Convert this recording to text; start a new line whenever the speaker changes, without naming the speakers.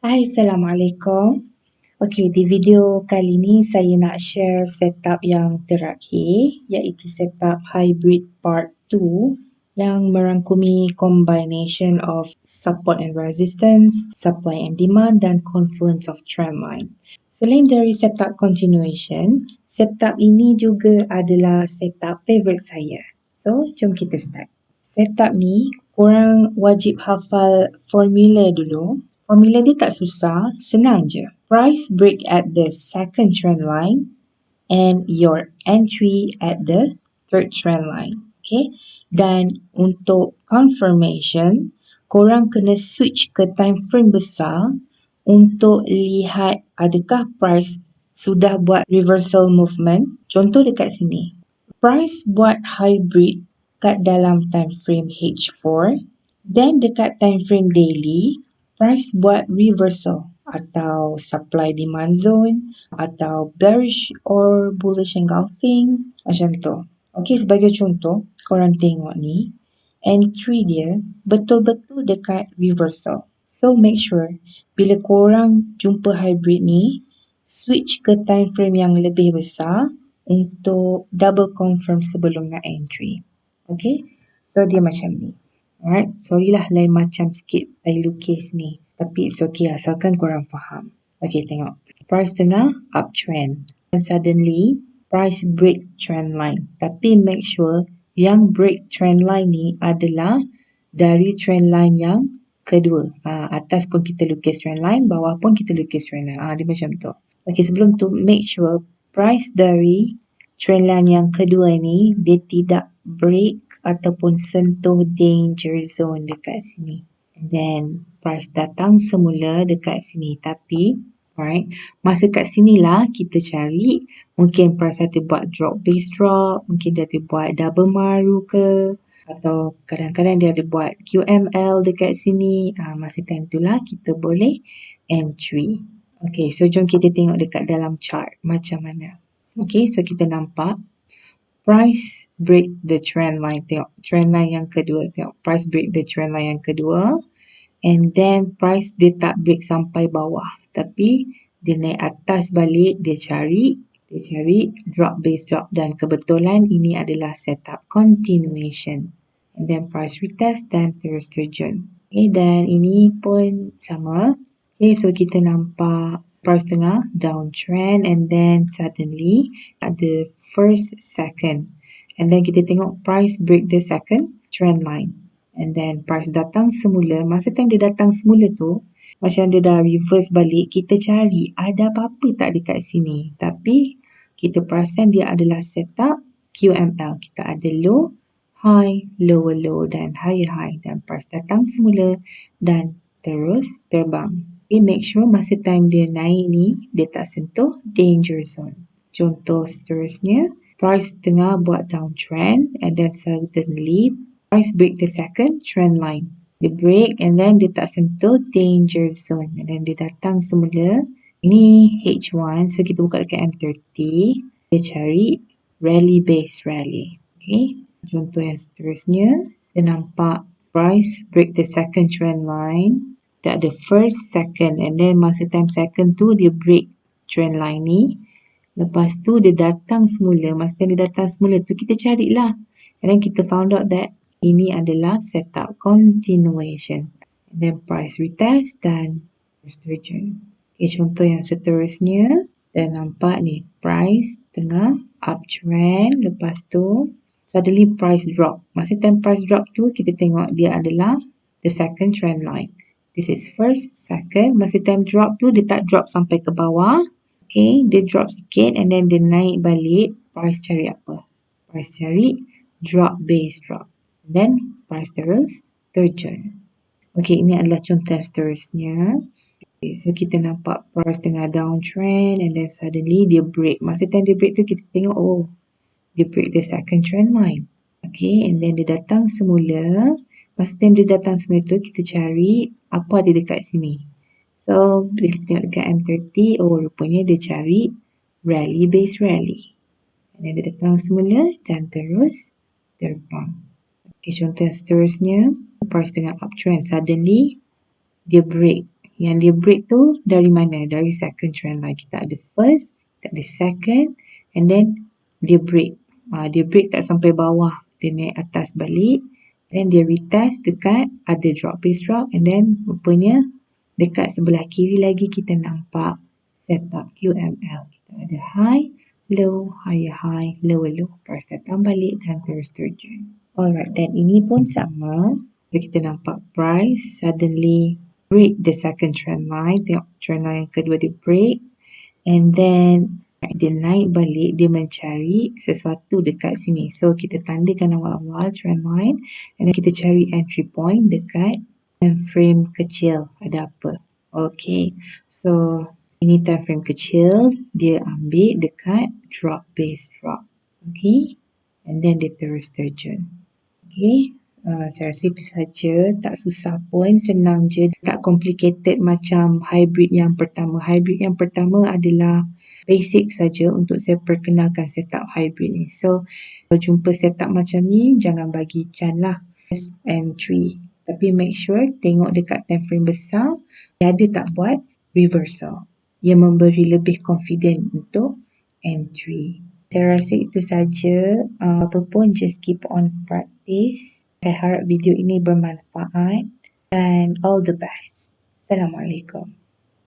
Hai, Assalamualaikum. Okey, di video kali ni saya nak share setup yang terakhir iaitu setup hybrid part 2 yang merangkumi combination of support and resistance, supply and demand dan confluence of trend line. Selain dari setup continuation, setup ini juga adalah setup favorite saya. So, jom kita start. Setup ni, korang wajib hafal formula dulu. Formula dia tak susah, senang je. Price break at the second trend line and your entry at the third trend line. Okay? Dan untuk confirmation, korang kena switch ke time frame besar untuk lihat adakah price sudah buat reversal movement. Contoh dekat sini. Price buat hybrid kat dalam time frame H4, then dekat time frame daily, price buat reversal atau supply demand zone atau bearish or bullish engulfing macam tu. Okey, sebagai contoh, korang tengok ni, entry dia betul-betul dekat reversal. So make sure bila korang jumpa hybrid ni, switch ke time frame yang lebih besar untuk double confirm sebelum nak entry. Okay, so dia macam ni. Alright, sorry lah lain macam sikit saya lukis ni. Tapi it's okay asalkan korang faham. Okay, tengok. Price tengah uptrend. And suddenly, price break trend line. Tapi make sure yang break trend line ni adalah dari trend line yang kedua. Atas pun kita lukis trend line, bawah pun kita lukis trend line. Dia macam tu. Okay, sebelum tu make sure price dari trend line yang kedua ni dia tidak break ataupun sentuh danger zone dekat sini. And then price datang semula dekat sini. Tapi alright, masa kat sinilah kita cari mungkin price ada buat drop base drop, mungkin dia ada buat double maru ke, atau kadang-kadang dia ada buat QML dekat sini. Masa time tu lah kita boleh entry. Okay, so jom kita tengok dekat dalam chart macam mana. Okay, so kita nampak price break the trend line. Tengok trend line yang kedua. Tengok price break the trend line yang kedua. And then price dia tak break sampai bawah. Tapi dia naik atas balik. Dia cari drop base drop. Dan kebetulan ini adalah setup continuation. And then price retest dan terus terjun. Okay, dan ini pun sama. Okay, so kita nampak price tengah downtrend and then suddenly ada first, second. And then kita tengok price break the second trend line. And then price datang semula. Masa time dia datang semula tu, macam dia dah reverse balik, kita cari ada apa-apa tak dekat sini. Tapi kita perasan dia adalah setup QML. Kita ada low, high, lower low dan higher high. Dan price datang semula dan terus terbang. Okay, make sure masa time dia naik ni, dia tak sentuh danger zone. Contoh seterusnya, price tengah buat downtrend and then suddenly price break the second trend line. Dia break and then dia tak sentuh danger zone. And then dia datang semula. Ini H1, so kita buka dekat M30. Dia cari rally base rally. Okay, contoh yang seterusnya, dia nampak price break the second trend line. Dia ada first, second and then masa time second tu dia break trend line ni. Lepas tu dia datang semula. Masa time dia datang semula tu kita carilah. And then kita found out that ini adalah setup continuation. And then price retest dan terjun. Okay, contoh yang seterusnya. Dan nampak ni price tengah uptrend. Lepas tu suddenly price drop. Masa time price drop tu kita tengok dia adalah the second trend line. This is first, second. Masa time drop tu dia tak drop sampai ke bawah. Okay, dia drop sikit and then dia naik balik. Price cari apa? Price cari drop base drop. Then price terus terjun. Okay, ini adalah contoh seterusnya. Okay, so kita nampak price tengah downtrend and then suddenly dia break. Masa time dia break tu kita tengok dia break the second trend line. Okay, and then dia datang semula. Masa time dia datang semula tu kita cari apa ada dekat sini. So bila kita tengok dekat M30, rupanya dia cari rally base rally. And then dia datang semula dan terus terbang. Okay, contoh yang seterusnya, price tengah uptrend. Suddenly dia break. Yang dia break tu dari mana? Dari second trend line. Kita ada first, kita ada second, and then dia break. Dia break tak sampai bawah. Dia naik atas balik. And then dia retest dekat ada drop base drop, and then rupanya dekat sebelah kiri lagi kita nampak setup QML. Kita ada high, low, higher high, lower low. Price datang balik dan terus terjun. Alright, dan ini pun sama. So kita nampak price suddenly break the second trend line. Tengok trend line yang kedua dia break. And then dia naik balik, dia mencari sesuatu dekat sini. So kita tandakan awal-awal trend line. And then kita cari entry point dekat time frame kecil. Ada apa? Okay. So ini time frame kecil. Dia ambil dekat drop base drop. Okay. And then dia terus terjun. Okay. Saya rasa itu saja, tak susah pun, senang je, tak complicated macam hybrid yang pertama. Hybrid yang pertama adalah basic saja untuk saya perkenalkan setup hybrid ni. So, kalau jumpa setup macam ni, jangan bagi can lah, just entry. Tapi make sure tengok dekat time frame besar, dia ada tak buat reversal. Ia memberi lebih confident untuk entry. Saya rasa itu saja. Apa pun, just keep on practice. Saya harap video ini bermanfaat dan all the best. Assalamualaikum.